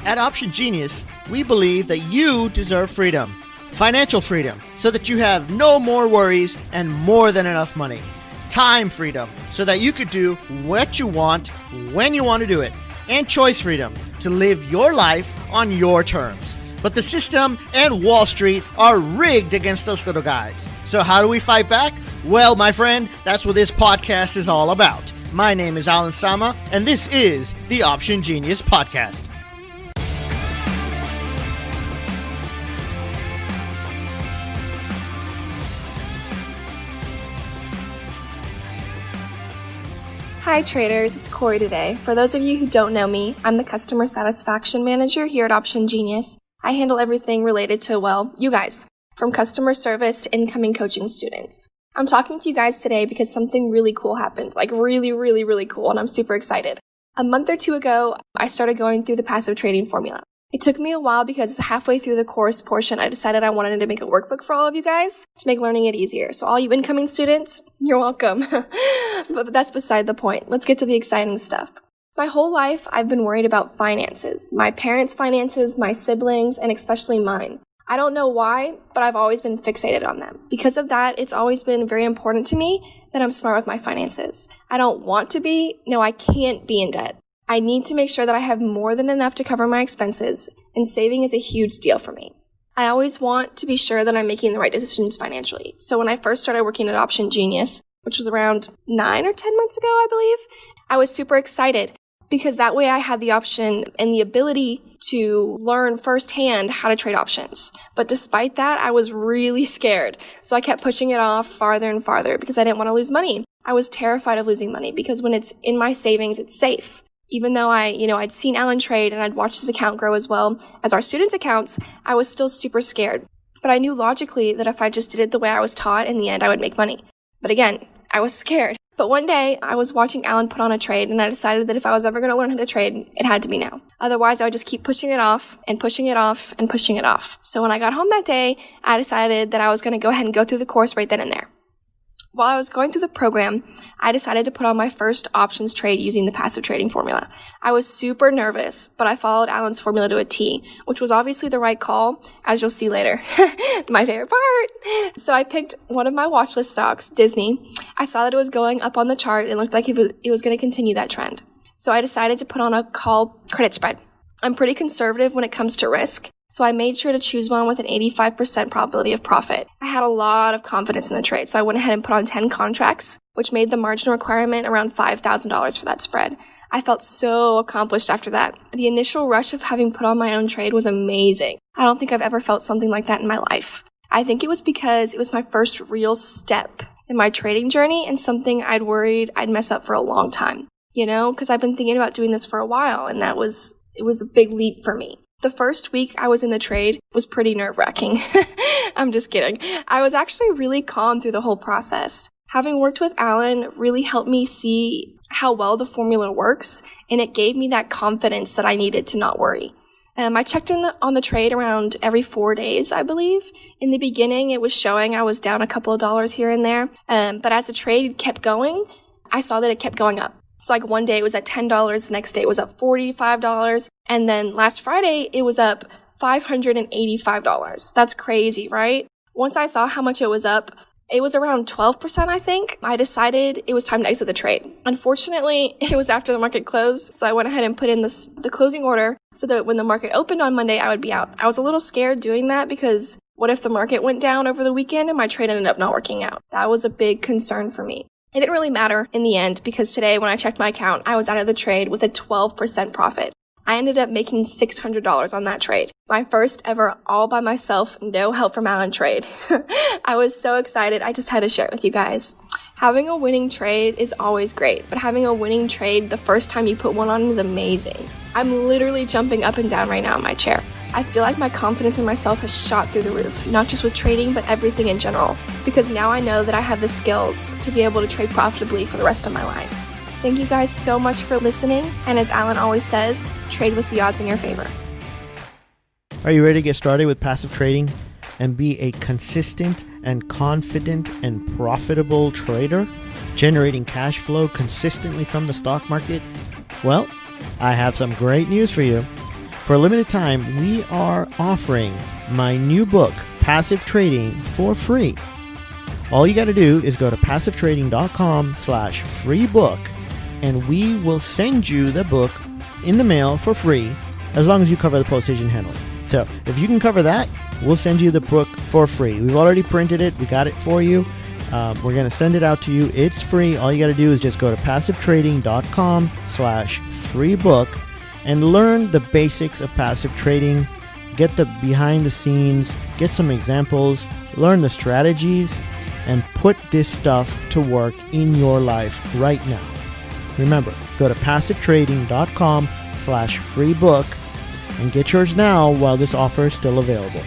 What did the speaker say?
At Option Genius, we believe that you deserve freedom, financial freedom, so that you have no more worries and more than enough money. Time freedom, so that you could do what you want, when you want to do it. And choice freedom, to live your life on your terms. But the system and Wall Street are rigged against us little guys. So how do we fight back? Well, my friend, that's what this podcast is all about. My name is Alan Sama, and this is the Option Genius Podcast. Hi traders, it's Corey today. For those of you who don't know me, I'm the Customer Satisfaction Manager here at Option Genius. I handle everything related to, well, you guys, from customer service to incoming coaching students. I'm talking to you guys today because something really cool happened, like really cool, and I'm super excited. A month or two ago, I started going through the passive trading formula. It took me a while because halfway through the course portion, I decided I wanted to make a workbook for all of you guys to make learning it easier. So all you incoming students, you're welcome. but that's beside the point. Let's get to the exciting stuff. My whole life, I've been worried about finances. My parents' finances, my siblings, and especially mine. I don't know why, but I've always been fixated on them. Because of that, it's always been very important to me that I'm smart with my finances. I don't want to be, no, I can't be in debt. I need to make sure that I have more than enough to cover my expenses, and saving is a huge deal for me. I always want to be sure that I'm making the right decisions financially. So when I first started working at Option Genius, which was around 9 or 10 months ago, I believe, I was super excited because that way I had the option and the ability to learn firsthand how to trade options. But despite that, I was really scared. So I kept pushing it off farther and farther because I didn't want to lose money. I was terrified of losing money because when it's in my savings, it's safe. Even though I'd seen Alan trade and I'd watched his account grow as well as our students' accounts, I was still super scared. But I knew logically that if I just did it the way I was taught, in the end, I would make money. But again, I was scared. But one day, I was watching Alan put on a trade, and I decided that if I was ever going to learn how to trade, it had to be now. Otherwise, I would just keep pushing it off and pushing it off and pushing it off. So when I got home that day, I decided that I was going to go ahead and go through the course right then and there. While I was going through the program, I decided to put on my first options trade using the passive trading formula. I was super nervous, but I followed Alan's formula to a T, which was obviously the right call, as you'll see later. My favorite part. So I picked one of my watch list stocks, Disney. I saw that it was going up on the chart and looked like it was going to continue that trend. So I decided to put on a call credit spread. I'm pretty conservative when it comes to risk, so I made sure to choose one with an 85% probability of profit. I had a lot of confidence in the trade, so I went ahead and put on 10 contracts, which made the margin requirement around $5,000 for that spread. I felt so accomplished after that. The initial rush of having put on my own trade was amazing. I don't think I've ever felt something like that in my life. I think it was because it was my first real step in my trading journey and something I'd worried I'd mess up for a long time. Because I've been thinking about doing this for a while, and it was a big leap for me. The first week I was in the trade was pretty nerve-wracking. I'm just kidding. I was actually really calm through the whole process. Having worked with Alan really helped me see how well the formula works, and it gave me that confidence that I needed to not worry. I checked on the trade around every 4 days, I believe. In the beginning, it was showing I was down a couple of dollars here and there, but as the trade kept going, I saw that it kept going up. So like one day it was at $10, the next day it was up $45, and then last Friday it was up $585. That's crazy, right? Once I saw how much it was up, it was around 12%, I think. I decided it was time to exit the trade. Unfortunately, it was after the market closed, so I went ahead and put in the closing order so that when the market opened on Monday, I would be out. I was a little scared doing that because what if the market went down over the weekend and my trade ended up not working out? That was a big concern for me. It didn't really matter in the end because today when I checked my account, I was out of the trade with a 12% profit. I ended up making $600 on that trade. My first ever all by myself, no help from Alan trade. I was so excited, I just had to share it with you guys. Having a winning trade is always great, but having a winning trade the first time you put one on is amazing. I'm literally jumping up and down right now in my chair. I feel like my confidence in myself has shot through the roof, not just with trading, but everything in general, because now I know that I have the skills to be able to trade profitably for the rest of my life. Thank you guys so much for listening, and as Alan always says, trade with the odds in your favor. Are you ready to get started with passive trading and be a consistent and confident and profitable trader, generating cash flow consistently from the stock market? Well, I have some great news for you. For a limited time, we are offering my new book, Passive Trading, for free. All you got to do is go to passivetrading.com/free book, and we will send you the book in the mail for free, as long as you cover the postage and handling. So if you can cover that, we'll send you the book for free. We've already printed it. We got it for you. We're going to send it out to you. It's free. All you got to do is just go to passivetrading.com/free book and learn the basics of passive trading. Get the behind the scenes, get some examples, learn the strategies, and put this stuff to work in your life right now. Remember, go to passivetrading.com/free book and get yours now while this offer is still available.